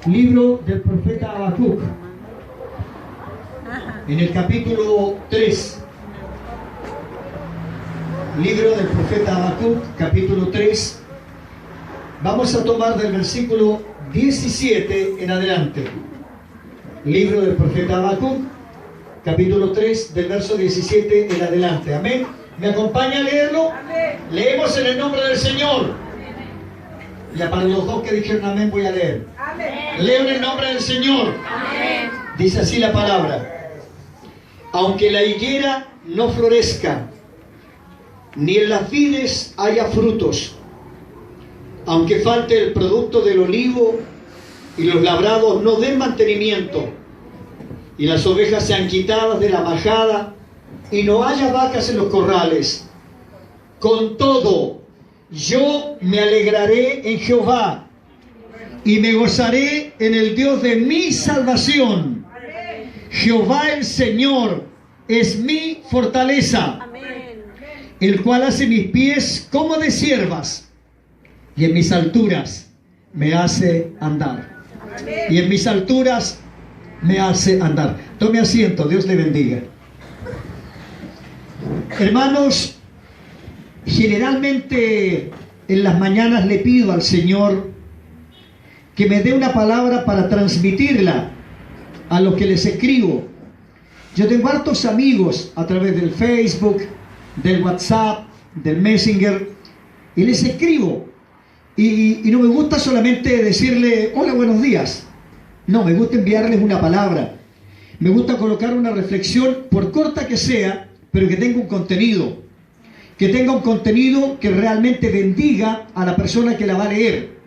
Libro del profeta Habacuc, en el capítulo 3. Libro del profeta Habacuc, capítulo 3. Vamos a tomar del versículo 17 en adelante. Libro del profeta Habacuc, capítulo 3, del verso 17 en adelante. Amén. ¿Me acompaña a leerlo? Amén. Leemos en el nombre del Señor. Ya para los dos que dijeron amén voy a leer. Amén. Leo en el nombre del Señor. Amén. Dice así la palabra. Aunque la higuera no florezca, ni en las vides haya frutos, aunque falte el producto del olivo y los labrados no den mantenimiento, y las ovejas sean quitadas de la majada, y no haya vacas en los corrales, con todo, yo me alegraré en Jehová, y me gozaré en el Dios de mi salvación. Jehová el Señor es mi fortaleza, el cual hace mis pies como de ciervas, y en mis alturas me hace andar. Y en mis alturas me hace andar. Tome asiento, Dios le bendiga. Hermanos, generalmente en las mañanas le pido al Señor que me dé una palabra para transmitirla a los que les escribo. Yo tengo hartos amigos a través del Facebook, del WhatsApp, del Messenger, y les escribo. Y no me gusta solamente decirle hola, buenos días. No, me gusta enviarles una palabra. Me gusta colocar una reflexión, por corta que sea, pero que tenga un contenido. Que tenga un contenido que realmente bendiga a la persona que la va a leer.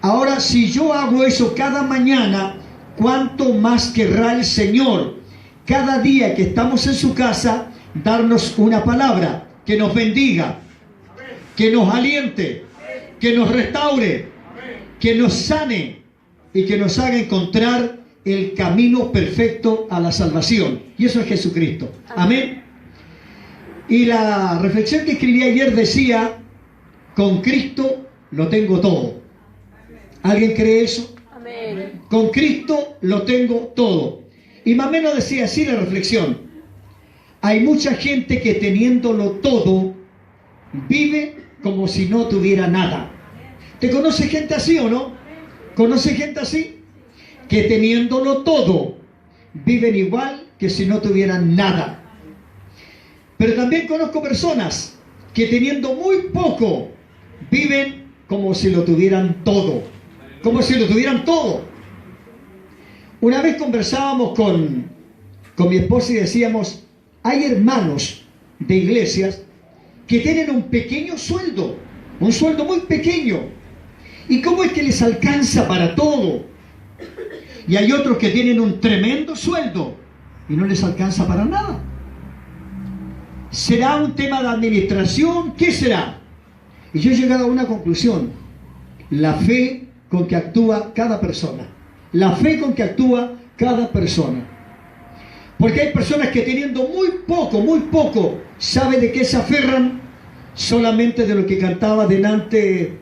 Ahora, si yo hago eso cada mañana, ¿cuánto más querrá el Señor cada día que estamos en su casa darnos una palabra que nos bendiga, que nos aliente, que nos restaure, que nos sane y que nos haga encontrar el camino perfecto a la salvación? Y eso es Jesucristo. Amén. Y la reflexión que escribí ayer decía: con Cristo lo tengo todo. ¿Alguien cree eso? Amén. Con Cristo lo tengo todo. Y más o menos decía así la reflexión: hay mucha gente que teniéndolo todo vive como si no tuviera nada. ¿Te conoce gente así o no? ¿Conoce gente así? Que teniéndolo todo viven igual que si no tuvieran nada. Pero también conozco personas que teniendo muy poco viven como si lo tuvieran todo. Como si lo tuvieran todo. Una vez conversábamos con mi esposa y decíamos: hay hermanos de iglesias que tienen un pequeño sueldo, un sueldo muy pequeño. ¿Y cómo es que les alcanza para todo? Y hay otros que tienen un tremendo sueldo y no les alcanza para nada. ¿Será un tema de administración? ¿Qué será? Y yo he llegado a una conclusión: la fe con que actúa cada persona. La fe con que actúa cada persona. Porque hay personas que teniendo muy poco, ¿sabe de qué se aferran? Solamente de lo que cantaba delante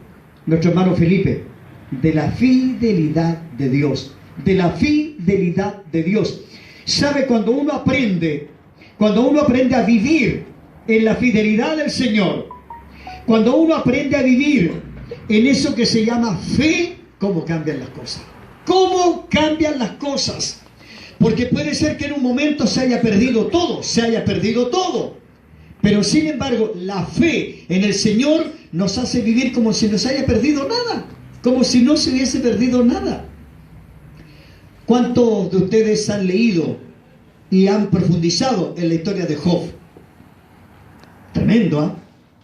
nuestro hermano Felipe, de la fidelidad de Dios. De la fidelidad de Dios. ¿Sabe? Cuando uno aprende a vivir en la fidelidad del Señor, cuando uno aprende a vivir en eso que se llama fe, ¿cómo cambian las cosas? ¿Cómo cambian las cosas? Porque puede ser que en un momento se haya perdido todo. Pero sin embargo, la fe en el Señor nos hace vivir como si no se haya perdido nada. Como si no se hubiese perdido nada. ¿Cuántos de ustedes han leído y han profundizado en la historia de Job? Tremendo, ¿eh?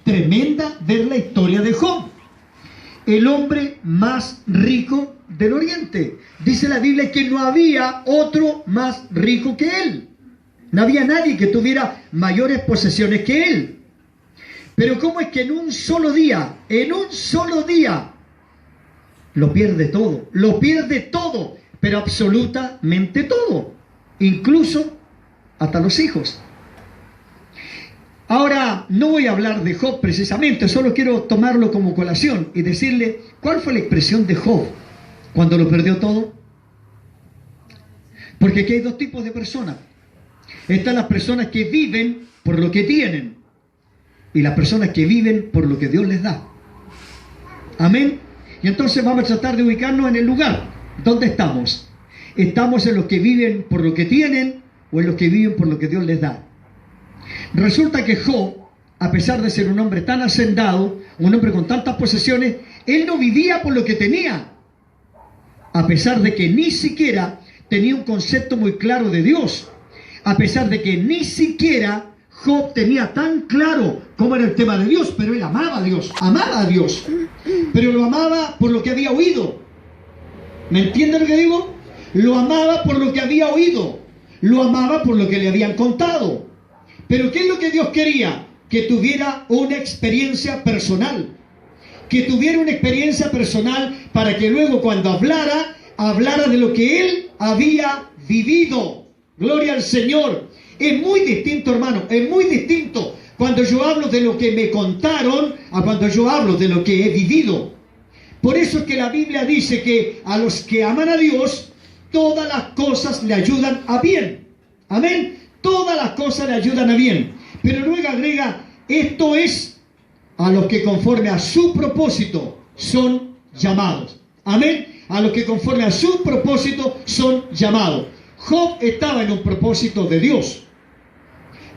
Tremenda ver la historia de Job. El hombre más rico del Oriente. Dice la Biblia que no había otro más rico que él. No había nadie que tuviera mayores posesiones que él. Pero ¿cómo es que en un solo día, lo pierde todo, pero absolutamente todo, incluso hasta los hijos? Ahora, no voy a hablar de Job precisamente, solo quiero tomarlo como colación y decirle cuál fue la expresión de Job cuando lo perdió todo? Porque aquí hay dos tipos de personas. Están las personas que viven por lo que tienen y las personas que viven por lo que Dios les da. Amén. Y entonces vamos a tratar de ubicarnos en el lugar. ¿Dónde estamos? ¿Estamos en los que viven por lo que tienen o en los que viven por lo que Dios les da? Resulta que Job, a pesar de ser un hombre tan hacendado, un hombre con tantas posesiones, él no vivía por lo que tenía, a pesar de que ni siquiera tenía un concepto muy claro de Dios, a pesar de que ni siquiera Job tenía tan claro cómo era el tema de Dios, pero él amaba a Dios, pero lo amaba por lo que había oído. ¿Me entienden lo que digo? Lo amaba por lo que había oído, lo amaba por lo que le habían contado. Pero ¿qué es lo que Dios quería? Que tuviera una experiencia personal, que tuviera una experiencia personal para que luego cuando hablara de lo que él había vivido. Gloria al Señor. Es muy distinto, hermano, es muy distinto cuando yo hablo de lo que me contaron a cuando yo hablo de lo que he vivido. Por eso es que la Biblia dice que a los que aman a Dios, todas las cosas le ayudan a bien. Amén. Todas las cosas le ayudan a bien. Pero luego agrega, esto es a los que conforme a su propósito son llamados. Amén. A los que conforme a su propósito son llamados. Job estaba en un propósito de Dios.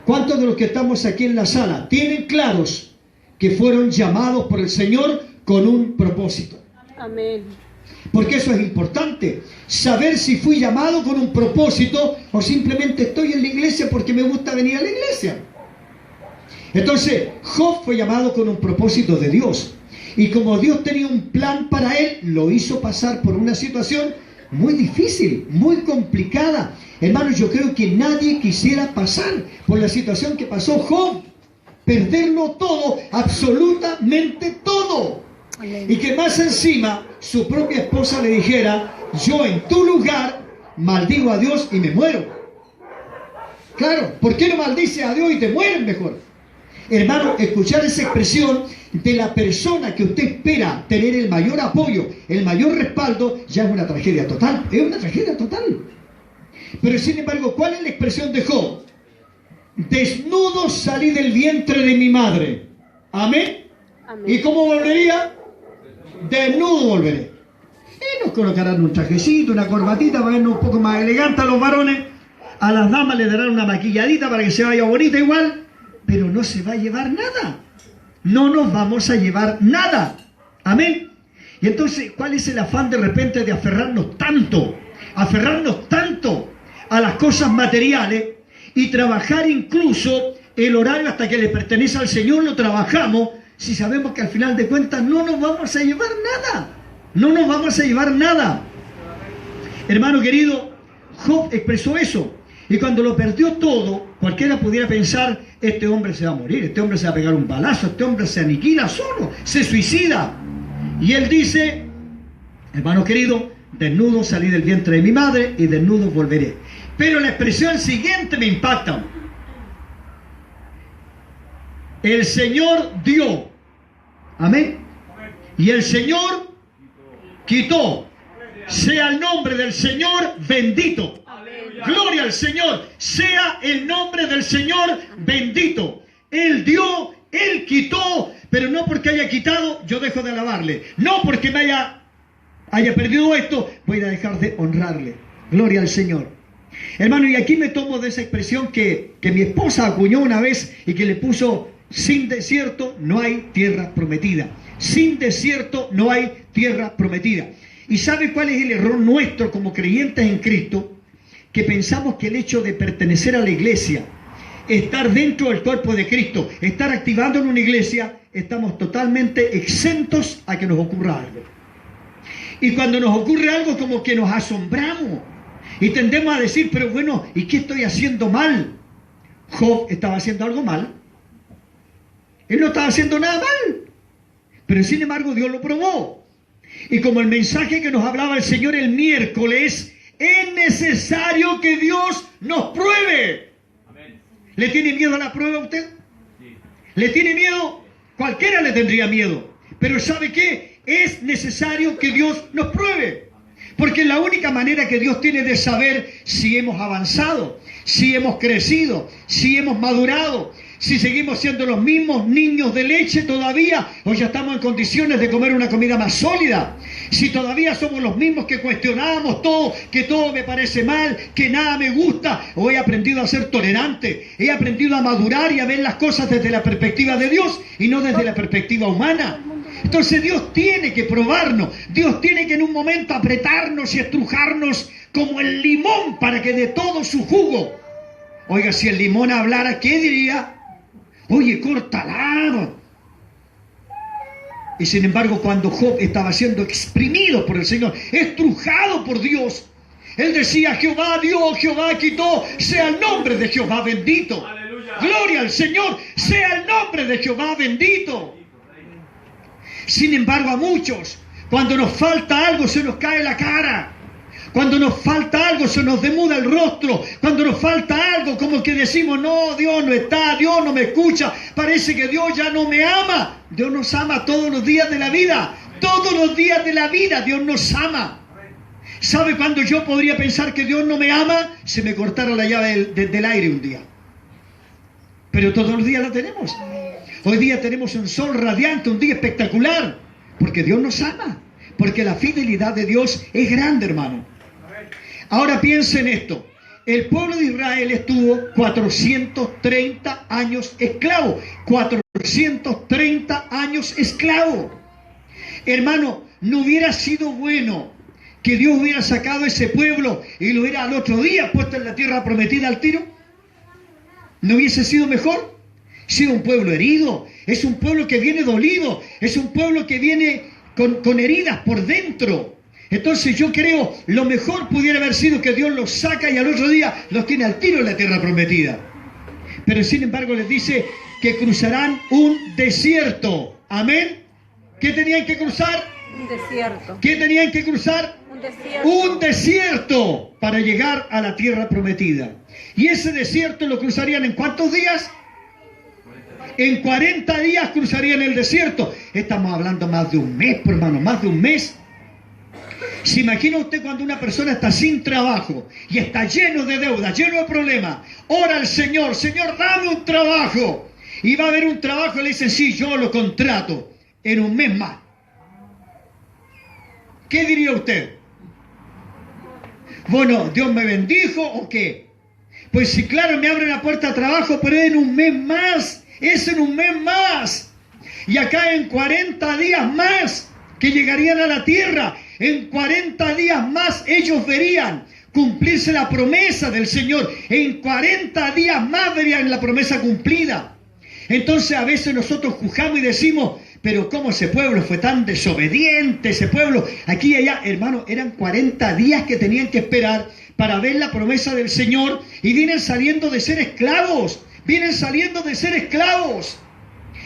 ¿Cuántos de los que estamos aquí en la sala tienen claros que fueron llamados por el Señor con un propósito? Amén. Porque eso es importante, saber si fui llamado con un propósito o simplemente estoy en la iglesia porque me gusta venir a la iglesia. Entonces, Job fue llamado con un propósito de Dios. Y como Dios tenía un plan para él, lo hizo pasar por una situación muy difícil, muy complicada. Hermanos, yo creo que nadie quisiera pasar por la situación que pasó Job. Perderlo todo, absolutamente todo. Y que más encima su propia esposa le dijera, yo en tu lugar maldigo a Dios y me muero. Claro, ¿por qué no maldices a Dios y te mueres mejor? Hermano, escuchar esa expresión de la persona que usted espera tener el mayor apoyo, el mayor respaldo, ya es una tragedia total. Es una tragedia total. Pero sin embargo, ¿cuál es la expresión de Job? Desnudo salí del vientre de mi madre. ¿Amén? Amén. ¿Y cómo volvería? Desnudo volveré. Y nos colocarán un trajecito, una corbatita para vernos un poco más elegantes a los varones. A las damas le darán una maquilladita para que se vaya bonita igual. Pero no se va a llevar nada. No nos vamos a llevar nada. Amén. Y entonces, ¿cuál es el afán de repente de aferrarnos tanto a las cosas materiales y trabajar incluso el horario hasta que le pertenece al Señor? Lo trabajamos si sabemos que al final de cuentas no nos vamos a llevar nada. No nos vamos a llevar nada. Hermano querido, Job expresó eso. Y cuando lo perdió todo, cualquiera pudiera pensar, este hombre se va a morir, este hombre se va a pegar un balazo, este hombre se aniquila solo, se suicida. Y él dice, hermano querido, desnudo salí del vientre de mi madre y desnudo volveré. Pero la expresión siguiente me impacta. El Señor dio. Amén. Y el Señor quitó. Sea el nombre del Señor bendito. Gloria al Señor. Sea el nombre del Señor bendito. Él dio, Él quitó, pero no porque haya quitado, yo dejo de alabarle. No porque me haya perdido esto, voy a dejar de honrarle. Gloria al Señor. Hermano, y aquí me tomo de esa expresión que mi esposa acuñó una vez y que le puso: sin desierto no hay tierra prometida. Sin desierto no hay tierra prometida. ¿Y sabe cuál es el error nuestro como creyentes en Cristo? Que pensamos que el hecho de pertenecer a la iglesia, estar dentro del cuerpo de Cristo, estar activando en una iglesia, estamos totalmente exentos a que nos ocurra algo. Y cuando nos ocurre algo, como que nos asombramos y tendemos a decir, pero bueno, ¿y qué estoy haciendo mal? Job estaba haciendo algo mal. Él no estaba haciendo nada mal, pero sin embargo Dios lo probó. Y como el mensaje que nos hablaba el Señor el miércoles, es necesario que Dios nos pruebe. Amén. ¿Le tiene miedo a la prueba a usted? Sí. ¿Le tiene miedo? Cualquiera le tendría miedo. Pero ¿sabe qué? Es necesario que Dios nos pruebe. Porque es la única manera que Dios tiene de saber si hemos avanzado, si hemos crecido, si hemos madurado, si seguimos siendo los mismos niños de leche todavía o ya estamos en condiciones de comer una comida más sólida. Si todavía somos los mismos que cuestionamos todo, que todo me parece mal, que nada me gusta, o he aprendido a ser tolerante, he aprendido a madurar y a ver las cosas desde la perspectiva de Dios y no desde la perspectiva humana. Entonces Dios tiene que probarnos, Dios tiene que en un momento apretarnos y estrujarnos como el limón para que de todo su jugo. Oiga, si el limón hablara, ¿qué diría? Oye, córtala. Y sin embargo, cuando Job estaba siendo exprimido por el Señor, estrujado por Dios, él decía: Jehová dio, Jehová quitó, sea el nombre de Jehová bendito. Aleluya. Gloria al Señor, sea el nombre de Jehová bendito. Sin embargo, a muchos, cuando nos falta algo, se nos cae la cara. Cuando nos falta algo, se nos demuda el rostro. Cuando nos falta algo, como que decimos: no, Dios no está, Dios no me escucha, parece que Dios ya no me ama. Dios nos ama todos los días de la vida. Todos los días de la vida Dios nos ama. ¿Sabe cuándo yo podría pensar que Dios no me ama? Se me cortara la llave del aire un día. Pero todos los días la tenemos. Hoy día tenemos un sol radiante, un día espectacular, porque Dios nos ama, porque la fidelidad de Dios es grande, hermano. Ahora piensen esto: el pueblo de Israel estuvo 430 años esclavo. 430 años esclavo. Hermano, ¿no hubiera sido bueno que Dios hubiera sacado a ese pueblo y lo hubiera al otro día puesto en la tierra prometida al tiro? ¿No hubiese sido mejor? Sido un pueblo herido, es un pueblo que viene dolido, es un pueblo que viene con heridas por dentro. Entonces yo creo, lo mejor pudiera haber sido que Dios los saca y al otro día los tiene al tiro en la tierra prometida. Pero sin embargo les dice que cruzarán un desierto. Amén. ¿Qué tenían que cruzar? Un desierto. ¿Qué tenían que cruzar? Un desierto. Un desierto para llegar a la tierra prometida. ¿Y ese desierto lo cruzarían en cuántos días? En 40 días cruzarían el desierto. Estamos hablando más de un mes, hermano, más de un mes. ¿Se imagina usted cuando una persona está sin trabajo y está lleno de deudas, lleno de problemas? Ora al Señor: Señor, dame un trabajo. Y va a haber un trabajo y le dicen: sí, yo lo contrato en un mes más. ¿Qué diría usted? Bueno, ¿Dios me bendijo o qué? Pues sí, claro, me abre la puerta a trabajo, pero es en un mes más. Es en un mes más. Y acá en 40 días más que llegarían a la tierra. En 40 días más ellos verían cumplirse la promesa del Señor. En 40 días más verían la promesa cumplida. Entonces a veces nosotros juzgamos y decimos: pero cómo ese pueblo fue tan desobediente, ese pueblo aquí y allá. Hermano, eran 40 días que tenían que esperar para ver la promesa del Señor, y vienen saliendo de ser esclavos. Vienen saliendo de ser esclavos.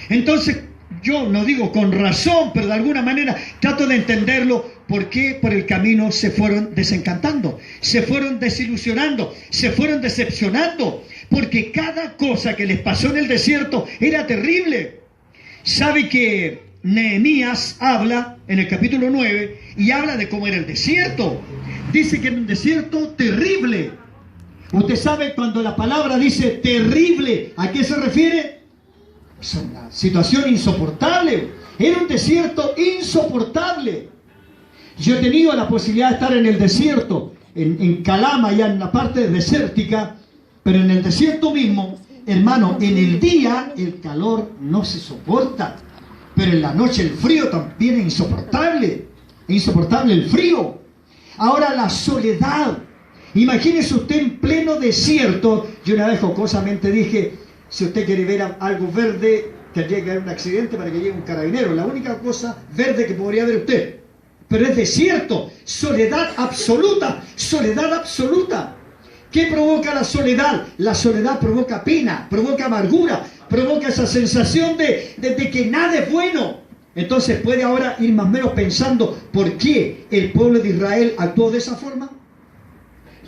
Entonces, yo no digo con razón, pero de alguna manera trato de entenderlo. ¿Por qué? Por el camino se fueron desencantando, se fueron desilusionando, se fueron decepcionando, porque cada cosa que les pasó en el desierto era terrible. ¿Sabe que Nehemías habla en el capítulo 9 y habla de cómo era el desierto? Dice que era un desierto terrible. Usted sabe, cuando la palabra dice terrible, ¿a qué se refiere? Es una situación insoportable. Era un desierto insoportable. Yo he tenido la posibilidad de estar en el desierto, en Calama, ya en la parte desértica, pero en el desierto mismo, hermano, en el día el calor no se soporta, pero en la noche el frío también es insoportable. Es insoportable el frío. Ahora la soledad. Imagínese usted en pleno desierto. Yo una vez jocosamente dije: si usted quiere ver algo verde, tendría que haber un accidente para que llegue un carabinero. La única cosa verde que podría ver usted. Pero es desierto, soledad absoluta, soledad absoluta. ¿Qué provoca la soledad? La soledad provoca pena, provoca amargura, provoca esa sensación de que nada es bueno. Entonces puede ahora ir más o menos pensando por qué el pueblo de Israel actuó de esa forma.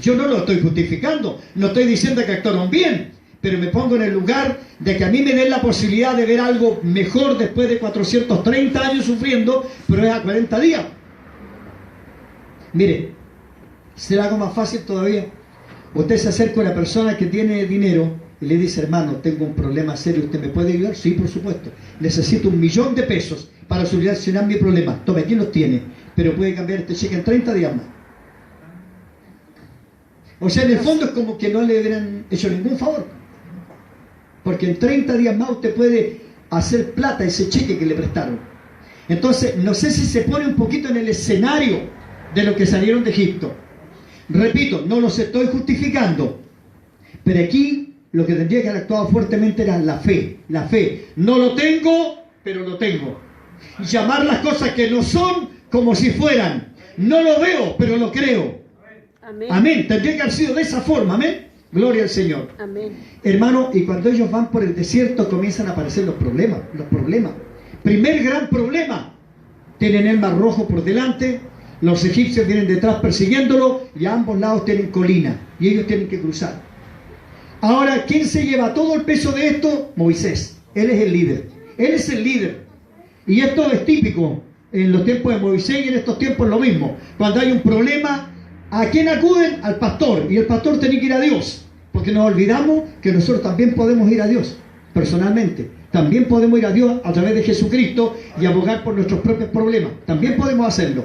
Yo no lo estoy justificando, no estoy diciendo que actuaron bien, pero me pongo en el lugar de que a mí me den la posibilidad de ver algo mejor después de 430 años sufriendo, pero es a 40 días. Mire, será algo más fácil todavía. Usted se acerca a una persona que tiene dinero y le dice: hermano, tengo un problema serio, ¿usted me puede ayudar? Sí, por supuesto. Necesito 1.000.000 de pesos para solucionar mi problema. Tome, aquí los tiene, pero puede cambiar este cheque en 30 días más. O sea, en el fondo es como que no le hubieran hecho ningún favor, porque en 30 días más usted puede hacer plata ese cheque que le prestaron. Entonces, no sé si se pone un poquito en el escenario de los que salieron de Egipto. Repito, no los estoy justificando, pero aquí lo que tendría que haber actuado fuertemente era la fe. La fe. No lo tengo, pero lo tengo. Llamar las cosas que no son como si fueran. No lo veo, pero lo creo. Amén. Amén. Tendría que haber sido de esa forma. Amén. Gloria al Señor. Amén. Hermano, y cuando ellos van por el desierto comienzan a aparecer los problemas. Primer gran problema. Tienen el Mar Rojo por delante. Los egipcios vienen detrás persiguiéndolo y a ambos lados tienen colina y ellos tienen que cruzar. Ahora, ¿quién se lleva todo el peso de esto? Moisés. Él es el líder. Él es el líder. Y esto es típico en los tiempos de Moisés y en estos tiempos lo mismo. Cuando hay un problema, ¿a quién acuden? Al pastor. Y el pastor tiene que ir a Dios. Porque nos olvidamos que nosotros también podemos ir a Dios personalmente. También podemos ir a Dios a través de Jesucristo y abogar por nuestros propios problemas. También podemos hacerlo.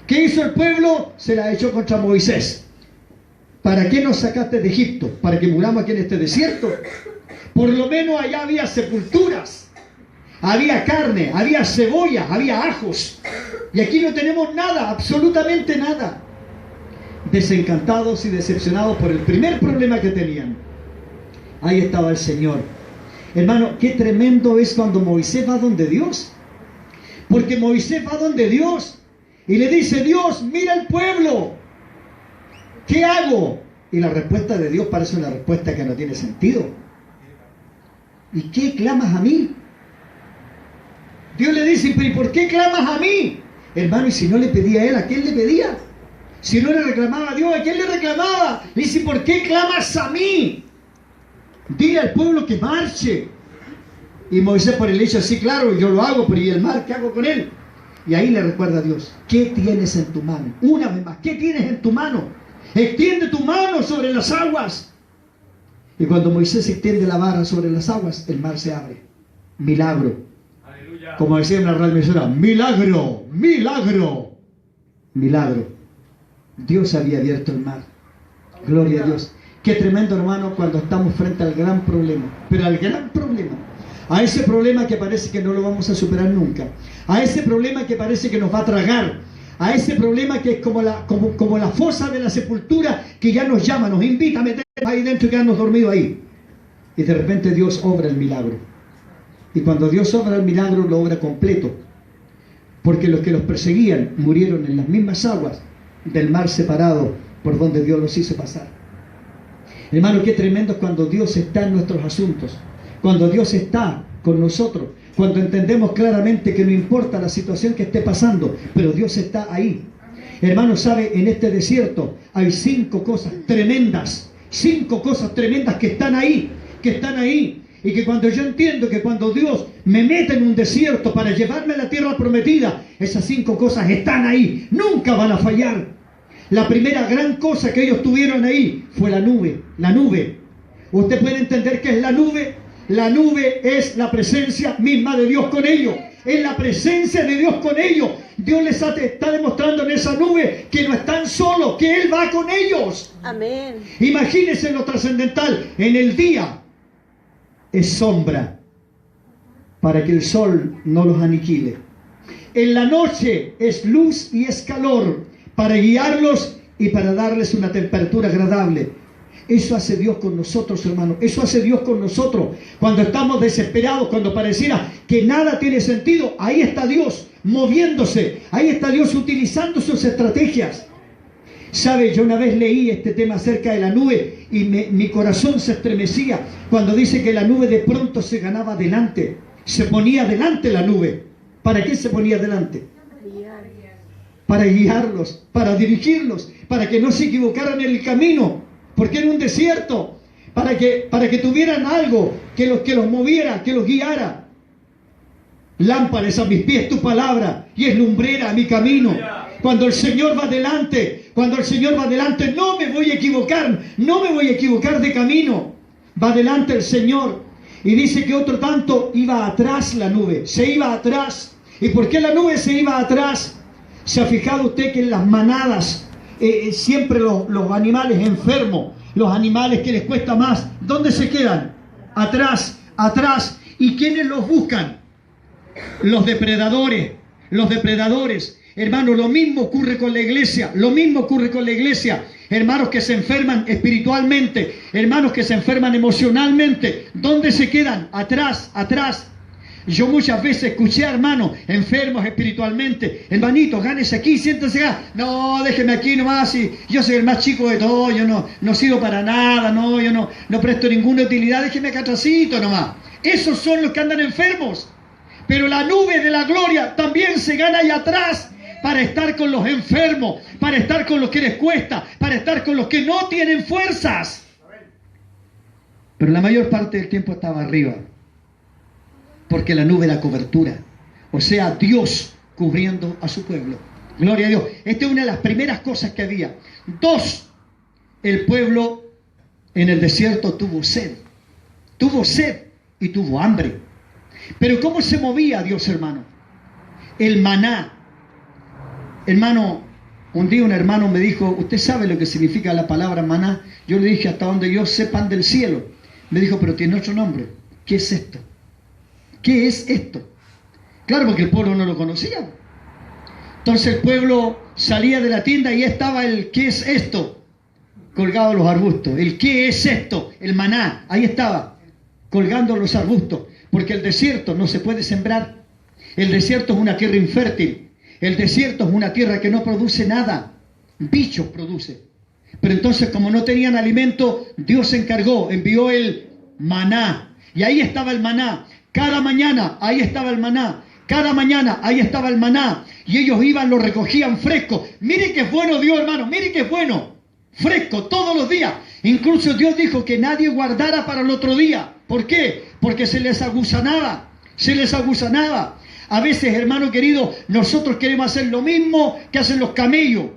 ¿Qué hizo el pueblo? Se la echó contra Moisés. ¿Para qué nos sacaste de Egipto? ¿Para que muramos aquí en este desierto? Por lo menos allá había sepulturas, había carne, había cebolla, había ajos. Y aquí no tenemos nada, absolutamente nada. Desencantados y decepcionados por el primer problema que tenían. Ahí estaba el Señor. Hermano, qué tremendo es cuando Moisés va donde Dios. Porque Moisés va donde Dios y le dice: Dios, mira el pueblo, ¿qué hago? Y la respuesta de Dios parece una respuesta que no tiene sentido. ¿Y qué clamas a mí? Dios le dice: pero ¿y por qué clamas a mí? Hermano, y si no le pedía a él, ¿a quién le pedía? Si no le reclamaba a Dios, ¿a quién le reclamaba? Le dice: ¿por qué clamas a mí? Dile al pueblo que marche. Y Moisés, por el hecho, sí, claro, yo lo hago, pero ¿y el mar? ¿Qué hago con él? Y ahí le recuerda a Dios: ¿qué tienes en tu mano? Una vez más, ¿qué tienes en tu mano? Extiende tu mano sobre las aguas. Y cuando Moisés extiende la vara sobre las aguas, el mar se abre. Milagro. Aleluya. Como decía una radioemisora: milagro, milagro, milagro. Dios había abierto el mar. Gloria a Dios. Qué tremendo, hermano, cuando estamos frente al gran problema. Pero al gran problema. A ese problema que parece que no lo vamos a superar nunca. A ese problema que parece que nos va a tragar. A ese problema que es como la fosa de la sepultura, que ya nos llama, nos invita a meternos ahí dentro y quedarnos dormidos ahí. Y de repente Dios obra el milagro. Y cuando Dios obra el milagro, lo obra completo. Porque los que los perseguían murieron en las mismas aguas del mar separado por donde Dios los hizo pasar. Hermano, qué tremendo es cuando Dios está en nuestros asuntos. Cuando Dios está con nosotros, cuando entendemos claramente que no importa la situación que esté pasando, pero Dios está ahí. Hermano, sabe, en este desierto hay 5 cosas tremendas, 5 cosas tremendas que están ahí, y que cuando yo entiendo que cuando Dios me mete en un desierto para llevarme a la tierra prometida, esas 5 cosas están ahí, nunca van a fallar. La primera gran cosa que ellos tuvieron ahí fue la nube. La nube. ¿Usted puede entender qué es la nube? La nube es la presencia misma de Dios con ellos. Es la presencia de Dios con ellos. Dios les está demostrando en esa nube que no están solos, que Él va con ellos. Amén. Imagínense lo trascendental. En el día es sombra para que el sol no los aniquile. En la noche es luz y es calor para guiarlos y para darles una temperatura agradable. Eso hace Dios con nosotros, hermano. Eso hace Dios con nosotros. Cuando estamos desesperados, cuando pareciera que nada tiene sentido, ahí está Dios moviéndose. Ahí está Dios utilizando sus estrategias. ¿Sabe? Yo una vez leí este tema acerca de la nube y mi corazón se estremecía cuando dice que la nube de pronto se ganaba delante. Se ponía delante la nube. ¿Para qué se ponía delante? Para guiarlos, para dirigirlos, para que no se equivocaran en el camino. Porque era un desierto, para que tuvieran algo que los moviera, que los guiara. Lámparas a mis pies tu palabra y es lumbrera a mi camino. Cuando el Señor va adelante, no me voy a equivocar de camino. Va adelante el Señor. Y dice que otro tanto iba atrás la nube, se iba atrás. ¿Y por qué la nube se iba atrás? ¿Se ha fijado usted que en las manadas siempre los animales enfermos, los animales que les cuesta más, ¿dónde se quedan? Atrás, atrás. ¿Y quiénes los buscan? Los depredadores. Hermano, lo mismo ocurre con la iglesia. Hermanos que se enferman espiritualmente, hermanos que se enferman emocionalmente, ¿dónde se quedan? Atrás, atrás. Yo muchas veces escuché a hermanos enfermos espiritualmente: hermanito, gánese aquí, siéntese acá. No, déjeme aquí nomás, y yo soy el más chico de todos, yo no sirvo para nada, yo no presto ninguna utilidad, déjeme acá atrásito nomás. Esos son los que andan enfermos. Pero la nube de la gloria también se gana ahí atrás, para estar con los enfermos, para estar con los que les cuesta, para estar con los que no tienen fuerzas. Pero la mayor parte del tiempo estaba arriba, porque la nube era cobertura, o sea, Dios cubriendo a su pueblo. Gloria a Dios. Esta es una de las primeras cosas que había. 2, el pueblo en el desierto tuvo sed y tuvo hambre. Pero ¿cómo se movía Dios, hermano? El maná. Hermano, un día un hermano me dijo: ¿usted sabe lo que significa la palabra maná? Yo le dije: hasta donde yo sé, pan del cielo. Me dijo: pero tiene otro nombre. ¿Qué es esto? ¿Qué es esto? Claro, porque el pueblo no lo conocía. Entonces el pueblo salía de la tienda y estaba el ¿qué es esto? Colgado en los arbustos. El ¿qué es esto? El maná. Ahí estaba, colgando en los arbustos. Porque el desierto no se puede sembrar. El desierto es una tierra infértil. El desierto es una tierra que no produce nada. Bichos produce. Pero entonces, como no tenían alimento, Dios se encargó, envió el maná. Y ahí estaba el maná. Cada mañana ahí estaba el maná. Cada mañana ahí estaba el maná. Y ellos iban, lo recogían fresco. Mire que es bueno Dios, hermano. Mire que es bueno. Fresco todos los días. Incluso Dios dijo que nadie guardara para el otro día. ¿Por qué? Porque se les aguzanaba. A veces, hermano querido, nosotros queremos hacer lo mismo que hacen los camellos.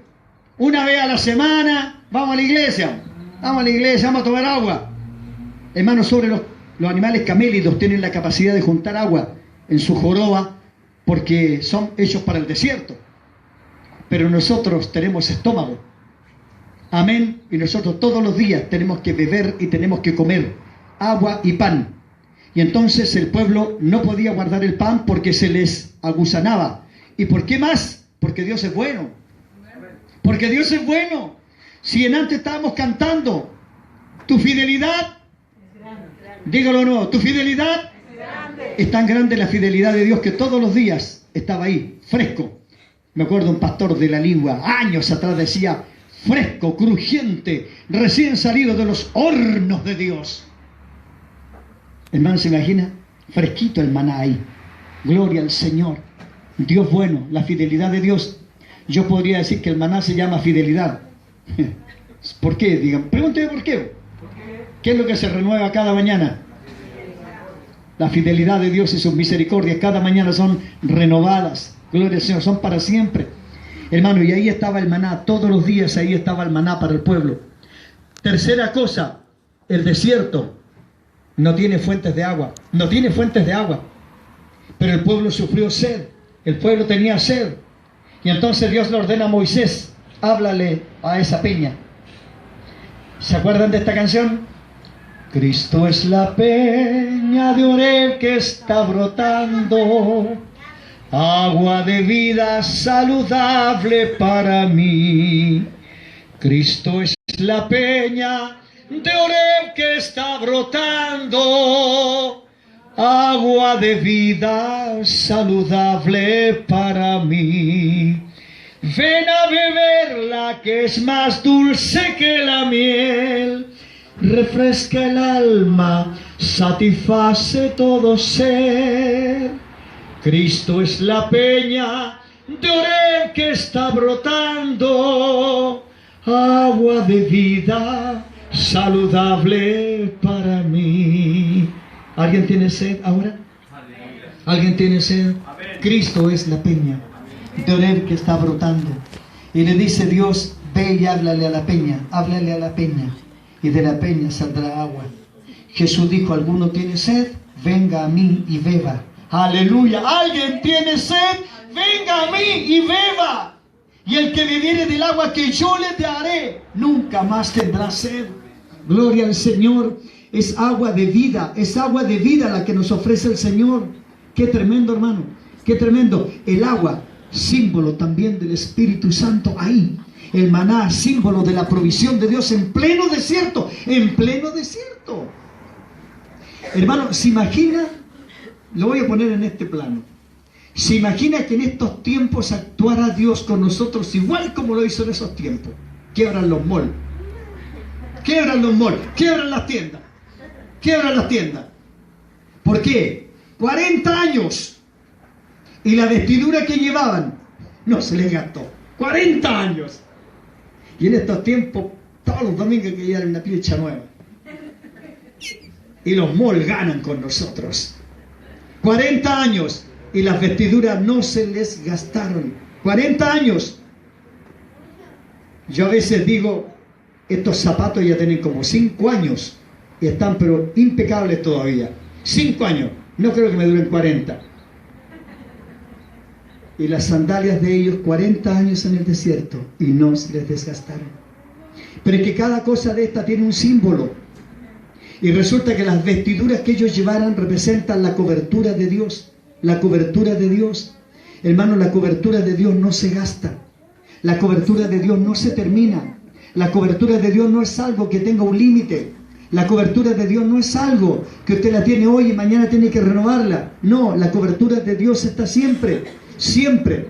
Una vez a la semana, vamos a la iglesia, vamos a tomar agua. Hermano, sobre los animales camélidos tienen la capacidad de juntar agua en su joroba porque son hechos para el desierto. Pero nosotros tenemos estómago. Amén. Y nosotros todos los días tenemos que beber y tenemos que comer agua y pan. Y entonces el pueblo no podía guardar el pan porque se les aguzanaba. ¿Y por qué más? Porque Dios es bueno. Porque Dios es bueno. Si en antes estábamos cantando, tu fidelidad, dígalo o no, tu fidelidad es tan grande, la fidelidad de Dios, que todos los días estaba ahí, fresco. Me acuerdo un pastor de la lengua, años atrás, decía: fresco, crujiente, recién salido de los hornos de Dios. Hermano, ¿se imagina? Fresquito el maná ahí. Gloria al Señor. Dios bueno, la fidelidad de Dios. Yo podría decir que el maná se llama fidelidad. ¿Por qué? Digan, pregúnteme por qué. ¿Qué es lo que se renueva cada mañana? La fidelidad de Dios y sus misericordias cada mañana son renovadas. Gloria al Señor, son para siempre. Hermano, y ahí estaba el maná, todos los días ahí estaba el maná para el pueblo. Tercera cosa, el desierto no tiene fuentes de agua. Pero el pueblo sufrió sed. El pueblo tenía sed. Y entonces Dios le ordena a Moisés: háblale a esa peña. ¿Se acuerdan de esta canción? Cristo es la peña de Oreb que está brotando, agua de vida saludable para mí. Cristo es la peña de Oreb que está brotando, agua de vida saludable para mí. Ven a beberla, que es más dulce que la miel, refresca el alma, satisface todo ser. Cristo es la peña de Oreb que está brotando, agua de vida saludable para mí. ¿Alguien tiene sed ahora? ¿Alguien tiene sed? Cristo es la peña. de Oreb que está brotando. Y le dice Dios, ve y háblale a la peña, y de la peña saldrá agua. Jesús dijo, ¿alguno tiene sed? Venga a mí y beba. Aleluya. ¿Alguien tiene sed? Venga a mí y beba. Y el que bebiere del agua que yo le daré, nunca más tendrá sed. Gloria al Señor. Es agua de vida la que nos ofrece el Señor. Qué tremendo, hermano, qué tremendo. El agua, símbolo también del Espíritu Santo ahí. El maná, símbolo de la provisión de Dios en pleno desierto, Hermano, ¿se imagina? Lo voy a poner en este plano. ¿Se imagina que en estos tiempos actuara Dios con nosotros igual como lo hizo en esos tiempos? Quiebran los malls, quiebran las tiendas. ¿Por qué? 40 años. Y la vestidura que llevaban no se les gastó. 40 años. Y en estos tiempos, todos los domingos hay que llevar una piocha nueva. Y los malls ganan con nosotros. 40 años y las vestiduras no se les gastaron. 40 años. Yo a veces digo, estos zapatos ya tienen como 5 años y están pero impecables todavía. 5 años. No creo que me duren 40. Y las sandalias de ellos 40 años en el desierto y no se les desgastaron. Pero es que cada cosa de esta tiene un símbolo. Y resulta que las vestiduras que ellos llevaran representan la cobertura de Dios. La cobertura de Dios. Hermano, la cobertura de Dios no se gasta. La cobertura de Dios no se termina. La cobertura de Dios no es algo que tenga un límite. La cobertura de Dios no es algo que usted la tiene hoy y mañana tiene que renovarla. No, la cobertura de Dios está siempre, siempre.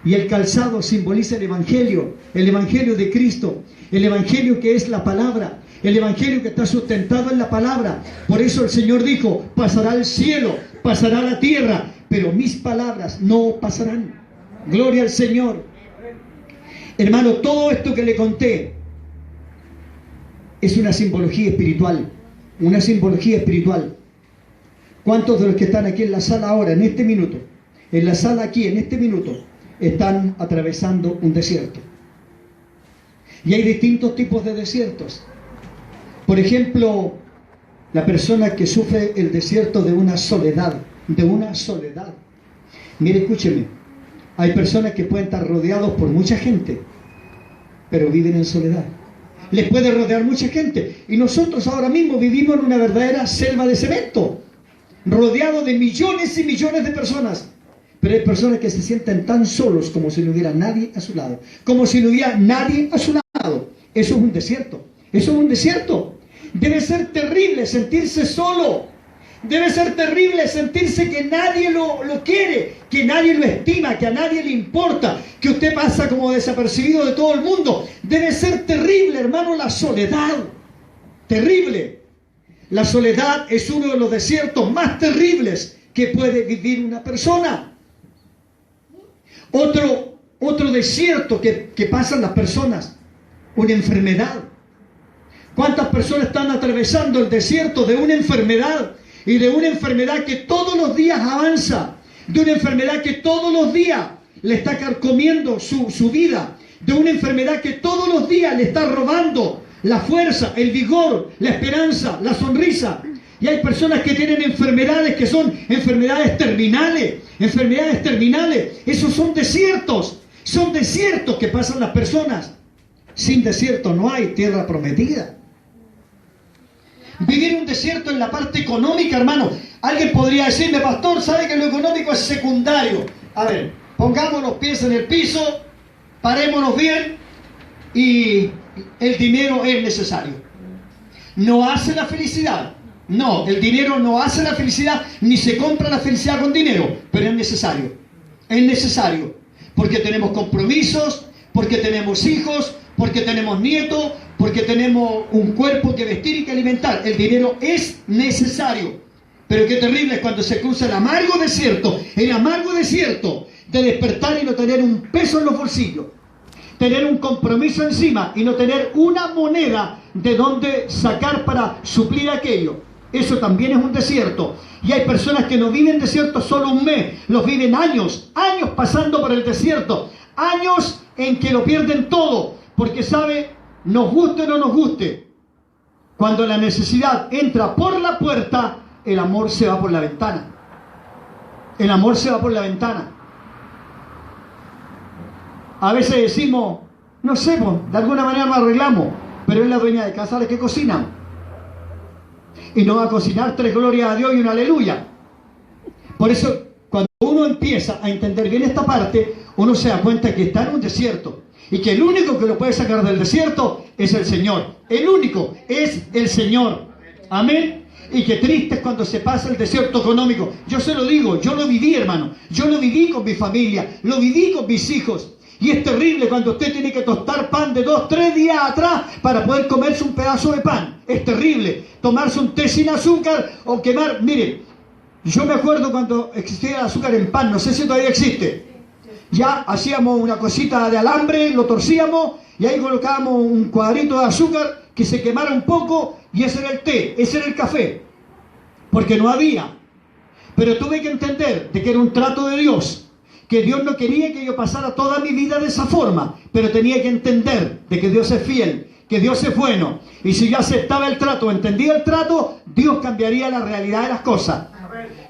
Y el calzado simboliza el Evangelio de Cristo, el Evangelio que es la palabra. El Evangelio que está sustentado en la palabra. Por eso el Señor dijo, pasará el cielo, pasará la tierra, pero mis palabras no pasarán. Gloria al Señor. Hermano, todo esto que le conté es una simbología espiritual. Una simbología espiritual. ¿Cuántos de los que están aquí en la sala ahora, en este minuto, en la sala aquí, en este minuto, están atravesando un desierto? Y hay distintos tipos de desiertos. Por ejemplo, la persona que sufre el desierto de una soledad. Mire, escúcheme. Hay personas que pueden estar rodeados por mucha gente, pero viven en soledad. Les puede rodear mucha gente. Y nosotros ahora mismo vivimos en una verdadera selva de cemento, rodeado de millones y millones de personas. Pero hay personas que se sienten tan solos como si no hubiera nadie a su lado. Como si no hubiera nadie a su lado. Eso es un desierto. Debe ser terrible sentirse solo. Debe ser terrible sentirse que nadie lo quiere, que nadie lo estima, que a nadie le importa, que usted pasa como desapercibido de todo el mundo. Debe ser terrible, hermano, la soledad. Terrible. La soledad es uno de los desiertos más terribles que puede vivir una persona. Otro desierto que pasan las personas, una enfermedad. ¿Cuántas personas están atravesando el desierto de una enfermedad? Y de una enfermedad que todos los días avanza. De una enfermedad que todos los días le está carcomiendo su vida. De una enfermedad que todos los días le está robando la fuerza, el vigor, la esperanza, la sonrisa. Y hay personas que tienen enfermedades que son enfermedades terminales. Esos son desiertos que pasan las personas. Sin desierto no hay tierra prometida. Vivir un desierto en la parte económica, hermano. Alguien podría decirme, pastor, ¿sabe que lo económico es secundario? A ver, pongamos los pies en el piso, parémonos bien y el dinero es necesario. No hace la felicidad. No, el dinero no hace la felicidad, ni se compra la felicidad con dinero, pero es necesario. Es necesario. Porque tenemos compromisos, porque tenemos hijos, porque tenemos nietos, porque tenemos un cuerpo que vestir y que alimentar. El dinero es necesario. Pero qué terrible es cuando se cruza el amargo desierto de despertar y no tener un peso en los bolsillos, tener un compromiso encima y no tener una moneda de donde sacar para suplir aquello. Eso también es un desierto. Y hay personas que no viven desierto solo un mes, los viven años, años pasando por el desierto, años en que lo pierden todo, porque sabe, nos guste o no nos guste, cuando la necesidad entra por la puerta, el amor se va por la ventana. El amor se va por la ventana. A veces decimos, no sé, de alguna manera nos arreglamos, pero es la dueña de casa la que cocina. Y no va a cocinar 3 glorias a Dios y un aleluya. Por eso, cuando uno empieza a entender bien esta parte, uno se da cuenta que está en un desierto. Y que el único que lo puede sacar del desierto es el Señor. El único es el Señor. Amén. Y qué triste es cuando se pasa el desierto económico. Yo se lo digo, yo lo viví, hermano. Yo lo viví con mi familia, lo viví con mis hijos. Y es terrible cuando usted tiene que tostar pan de 2, 3 días atrás para poder comerse un pedazo de pan. Es terrible. Tomarse un té sin azúcar o quemar. Mire, yo me acuerdo cuando existía el azúcar en pan, no sé si todavía existe. Ya hacíamos una cosita de alambre, lo torcíamos y ahí colocábamos un cuadrito de azúcar que se quemara un poco y ese era el té, ese era el café. Porque no había. Pero tuve que entender de que era un trato de Dios. Que Dios no quería que yo pasara toda mi vida de esa forma, pero tenía que entender de que Dios es fiel, que Dios es bueno. Y si yo aceptaba el trato, entendía el trato, Dios cambiaría la realidad de las cosas.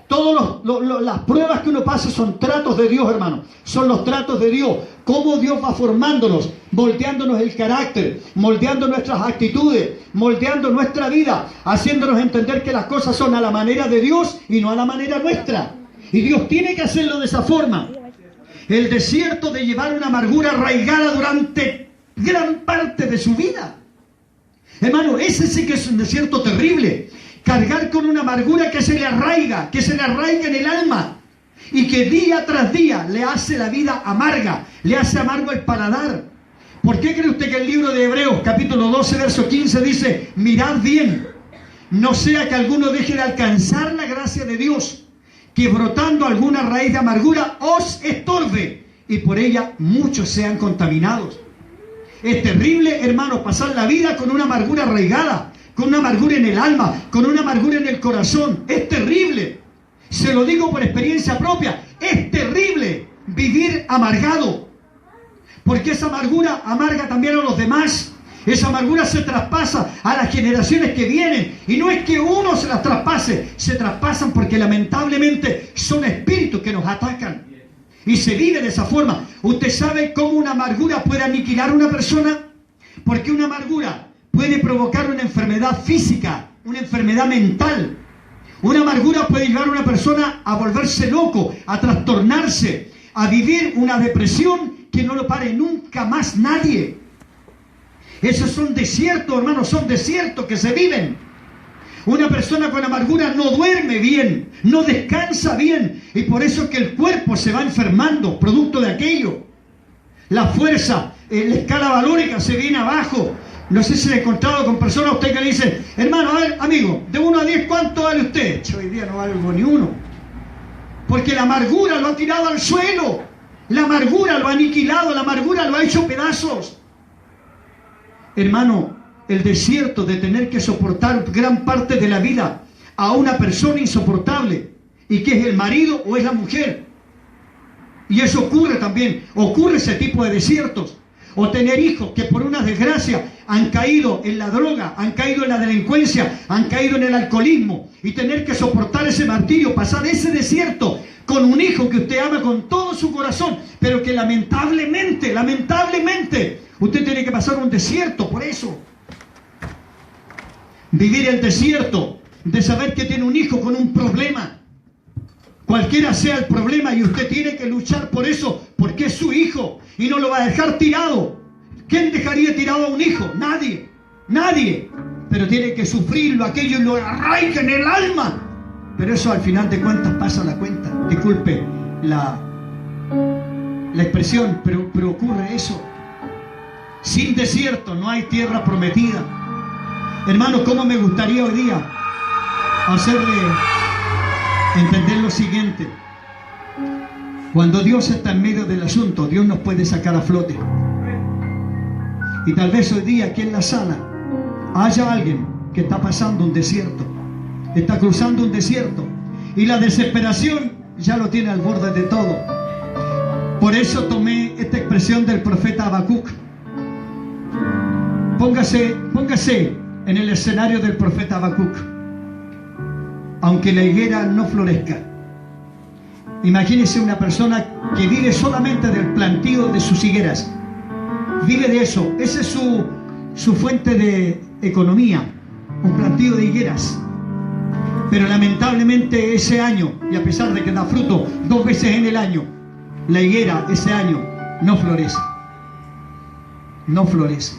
Todas las pruebas que uno pasa son tratos de Dios, hermano. Son los tratos de Dios. Cómo Dios va formándonos, moldeándonos el carácter, moldeando nuestras actitudes, moldeando nuestra vida, haciéndonos entender que las cosas son a la manera de Dios y no a la manera nuestra. Y Dios tiene que hacerlo de esa forma. El desierto de llevar una amargura arraigada durante gran parte de su vida. Hermano, ese sí que es un desierto terrible. Cargar con una amargura que se le arraiga en el alma. Y que día tras día le hace la vida amarga, le hace amargo el paladar. ¿Por qué cree usted que el libro de Hebreos, capítulo 12, verso 15, dice, mirad bien, no sea que alguno deje de alcanzar la gracia de Dios, que brotando alguna raíz de amargura os estorbe y por ella muchos sean contaminados? Es terrible, hermanos, pasar la vida con una amargura arraigada, con una amargura en el alma, con una amargura en el corazón. Es terrible. Se lo digo por experiencia propia. Es terrible vivir amargado, porque esa amargura amarga también a los demás. Esa amargura se traspasa a las generaciones que vienen. Y no es que uno se las traspase, se traspasan porque lamentablemente son espíritus que nos atacan. Y se vive de esa forma. ¿Usted sabe cómo una amargura puede aniquilar a una persona? Porque una amargura puede provocar una enfermedad física, una enfermedad mental. Una amargura puede llevar a una persona a volverse loco, a trastornarse, a vivir una depresión que no lo pare nunca más nadie. Esos son desiertos, hermanos, son desiertos que se viven. Una persona con amargura no duerme bien, no descansa bien, y por eso es que el cuerpo se va enfermando, producto de aquello. La fuerza, la escala valórica se viene abajo. No sé si se ha encontrado con personas a usted que le dicen, hermano, a ver, amigo, de 1 a 10, ¿cuánto vale usted? Yo hoy día no valgo ni 1. Porque la amargura lo ha tirado al suelo, la amargura lo ha aniquilado, la amargura lo ha hecho pedazos. Hermano, el desierto de tener que soportar gran parte de la vida a una persona insoportable, y que es el marido o es la mujer. Y eso ocurre también, ocurre ese tipo de desiertos. O tener hijos que por una desgracia han caído en la droga, han caído en la delincuencia, han caído en el alcoholismo, y tener que soportar ese martirio, pasar ese desierto con un hijo que usted ama con todo su corazón, pero que lamentablemente, usted tiene que pasar un desierto por eso. Vivir el desierto de saber que tiene un hijo con un problema, cualquiera sea el problema, y usted tiene que luchar por eso, porque es su hijo y no lo va a dejar tirado. ¿Quién dejaría tirado a un hijo? Nadie, nadie. Pero tiene que sufrirlo, aquello, y lo arraiga en el alma. Pero eso al final de cuentas pasa la cuenta. Disculpe la expresión, pero ocurre eso. Sin desierto no hay tierra prometida. Hermano, ¿cómo me gustaría hoy día hacerle entender lo siguiente? Cuando Dios está en medio del asunto, Dios nos puede sacar a flote. Y tal vez hoy día aquí en la sala haya alguien que está pasando un desierto. está cruzando un desierto y la desesperación ya lo tiene al borde de todo. Por eso tomé esta expresión del profeta Habacuc. Póngase en el escenario del profeta Habacuc. Aunque la higuera no florezca, imagínese una persona que vive solamente del plantío de sus higueras. Vive de eso. Esa es su fuente de economía, un plantío de higueras. Pero lamentablemente ese año, y a pesar de que da fruto 2 veces en el año, la higuera ese año no florece. No florece.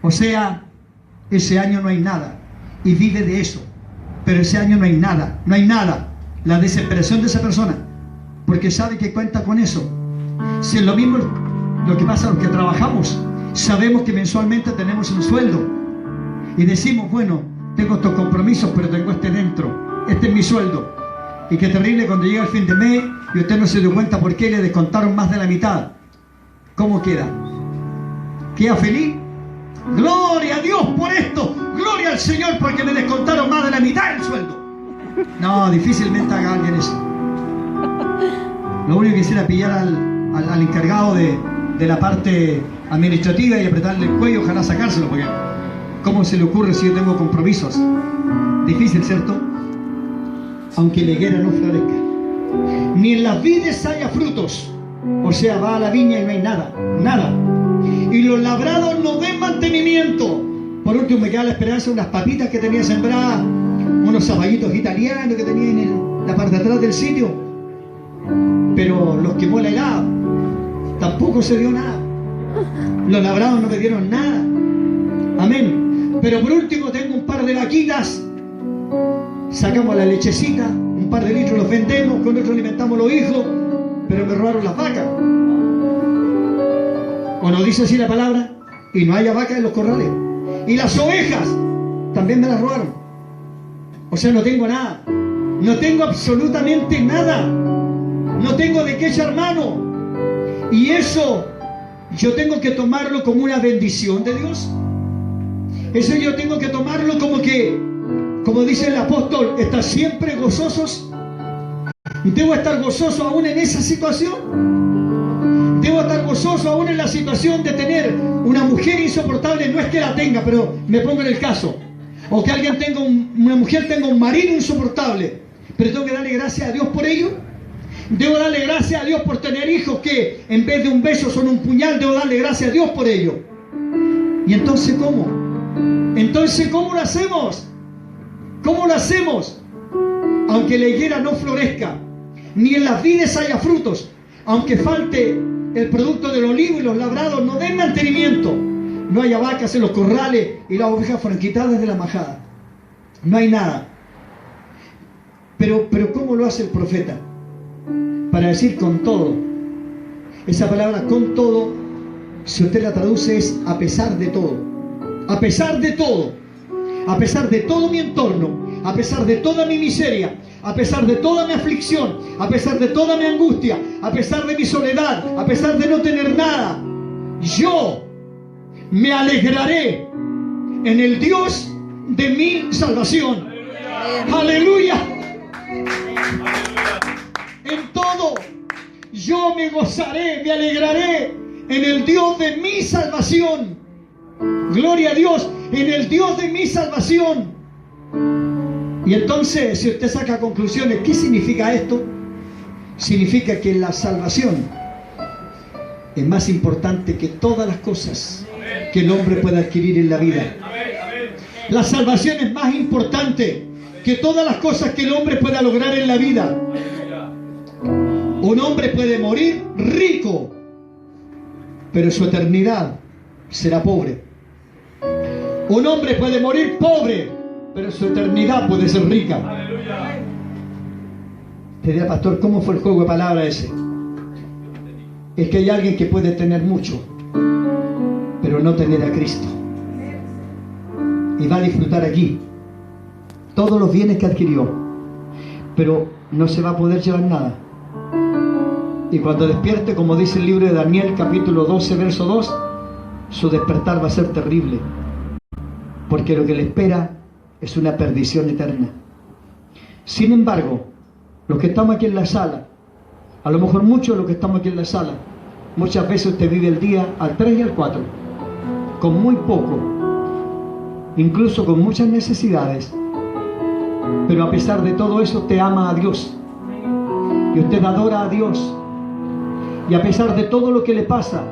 O sea, ese año no hay nada. Y vive de eso. Pero ese año no hay nada. No hay nada. La desesperación de esa persona, porque sabe que cuenta con eso. Si es lo mismo lo que pasa a los que trabajamos, sabemos que mensualmente tenemos un sueldo y decimos, bueno, tengo estos compromisos, pero tengo este dentro, este es mi sueldo. Y qué terrible cuando llega el fin de mes y usted no se dio cuenta por qué le descontaron más de la mitad. ¿Cómo queda? ¿Queda feliz? Gloria a Dios por esto, gloria al Señor porque me descontaron más de la mitad del sueldo. No, difícilmente haga alguien eso. Lo único que quisiera pillar al encargado de la parte administrativa y apretarle el cuello, ojalá sacárselo, porque ¿cómo se le ocurre si yo tengo compromisos? Difícil, ¿cierto? Aunque la higuera no florezca, ni en las vides haya frutos. O sea, va a la viña y no hay nada, nada. Y los labrados no den mantenimiento. Por último me queda la esperanza de unas papitas que tenía sembradas, unos zapallitos italianos que tenía en la parte de atrás del sitio, pero los quemó la helada. Tampoco se dio nada. Los labrados no me dieron nada. Amén. Pero por último tengo un par de vaquitas, sacamos la lechecita, un par de litros los vendemos, con otro alimentamos los hijos, pero me robaron las vacas. ¿O no dice así la palabra? Y no haya vacas en los corrales. Y las ovejas también me las robaron. O sea, no tengo nada. No tengo absolutamente nada. No tengo de qué echar mano. Y eso yo tengo que tomarlo como una bendición de Dios. Eso yo tengo que tomarlo como que, como dice el apóstol, estar siempre gozosos. Y debo estar gozoso aún en esa situación. Debo estar gozoso aún en la situación de tener una mujer insoportable. No es que la tenga, pero me pongo en el caso. O que alguien tenga una mujer tenga un marido insoportable. Pero tengo que darle gracias a Dios por ello. Debo darle gracias a Dios por tener hijos que en vez de un beso son un puñal. Debo darle gracias a Dios por ello. ¿Y entonces cómo? Entonces, ¿cómo lo hacemos? ¿Cómo lo hacemos? Aunque la higuera no florezca, ni en las vides haya frutos, aunque falte el producto del olivo y los labrados no den mantenimiento, no haya vacas en los corrales y las ovejas fueron quitadas de la majada, no hay nada. Pero ¿cómo lo hace el profeta? Para decir con todo. Esa palabra con todo, si usted la traduce, es a pesar de todo. A pesar de todo. A pesar de todo mi entorno, a pesar de toda mi miseria, a pesar de toda mi aflicción, a pesar de toda mi angustia, a pesar de mi soledad, a pesar de no tener nada, yo me alegraré en el Dios de mi salvación. ¡Aleluya! En todo yo me gozaré, me alegraré en el Dios de mi salvación. Gloria a Dios, en el Dios de mi salvación. Y entonces, si usted saca conclusiones, ¿qué significa esto? Significa que la salvación es más importante que todas las cosas que el hombre pueda adquirir en la vida. La salvación es más importante que todas las cosas que el hombre pueda lograr en la vida. Un hombre puede morir rico, pero su eternidad será pobre. Un hombre puede morir pobre, pero su eternidad puede ser rica. Te dirá, pastor, ¿cómo fue el juego de palabras ese? Es que hay alguien que puede tener mucho, pero no tener a Cristo. Y va a disfrutar aquí todos los bienes que adquirió, pero no se va a poder llevar nada. Y cuando despierte, como dice el libro de Daniel, capítulo 12, verso 2, su despertar va a ser terrible. Porque lo que le espera es una perdición eterna. Sin embargo, los que estamos aquí en la sala, a lo mejor muchos de los que estamos aquí en la sala, muchas veces usted vive el día al 3 y al 4, con muy poco, incluso con muchas necesidades, pero a pesar de todo eso usted ama a Dios y usted adora a Dios, y a pesar de todo lo que le pasa,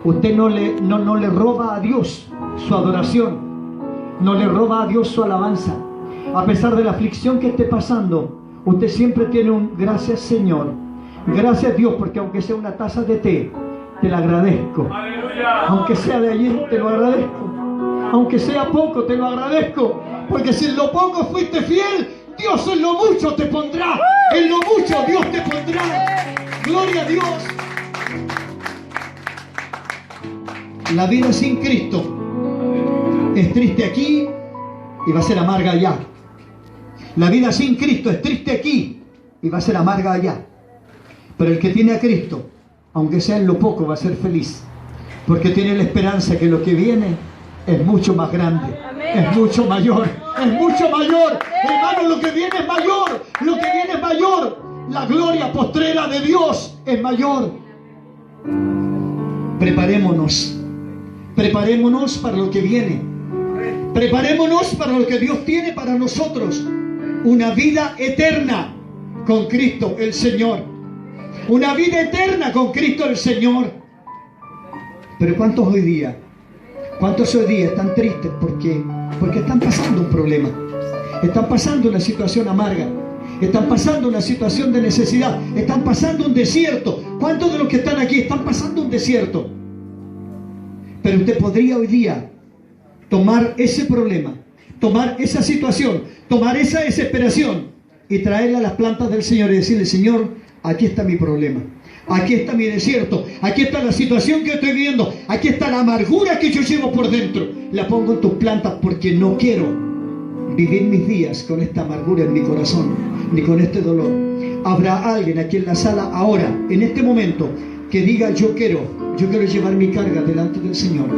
usted no le roba a Dios su adoración, no le roba a Dios su alabanza. A pesar de la aflicción que esté pasando, usted siempre tiene un gracias Señor, gracias Dios, porque aunque sea una taza de té, te la agradezco. ¡Aleluya! Aunque sea de allí, te lo agradezco. Aunque sea poco, te lo agradezco, porque si en lo poco fuiste fiel, Dios en lo mucho te pondrá. En lo mucho Dios te pondrá. Gloria a Dios. La vida sin Cristo es triste aquí y va a ser amarga allá. La vida sin Cristo es triste aquí y va a ser amarga allá. Pero el que tiene a Cristo, aunque sea en lo poco, va a ser feliz, porque tiene la esperanza que lo que viene es mucho más grande, es mucho mayor, es mucho mayor. Hermano, lo que viene es mayor, lo que viene es mayor. La gloria postrera de Dios es mayor. Preparémonos. Preparémonos para lo que viene. Preparémonos para lo que Dios tiene para nosotros. Una vida eterna con Cristo el Señor. Una vida eterna con Cristo el Señor. Pero ¿cuántos hoy día están tristes porque están pasando un problema? Están pasando una situación amarga. Están pasando una situación de necesidad. Están pasando un desierto. ¿Cuántos de los que están aquí están pasando un desierto? Pero usted podría hoy día tomar ese problema, tomar esa situación, tomar esa desesperación y traerla a las plantas del Señor y decirle: Señor, aquí está mi problema, aquí está mi desierto, aquí está la situación que estoy viviendo, aquí está la amargura que yo llevo por dentro. La pongo en tus plantas porque no quiero vivir mis días con esta amargura en mi corazón, ni con este dolor. Habrá alguien aquí en la sala ahora, en este momento, que diga: yo quiero llevar mi carga delante del Señor.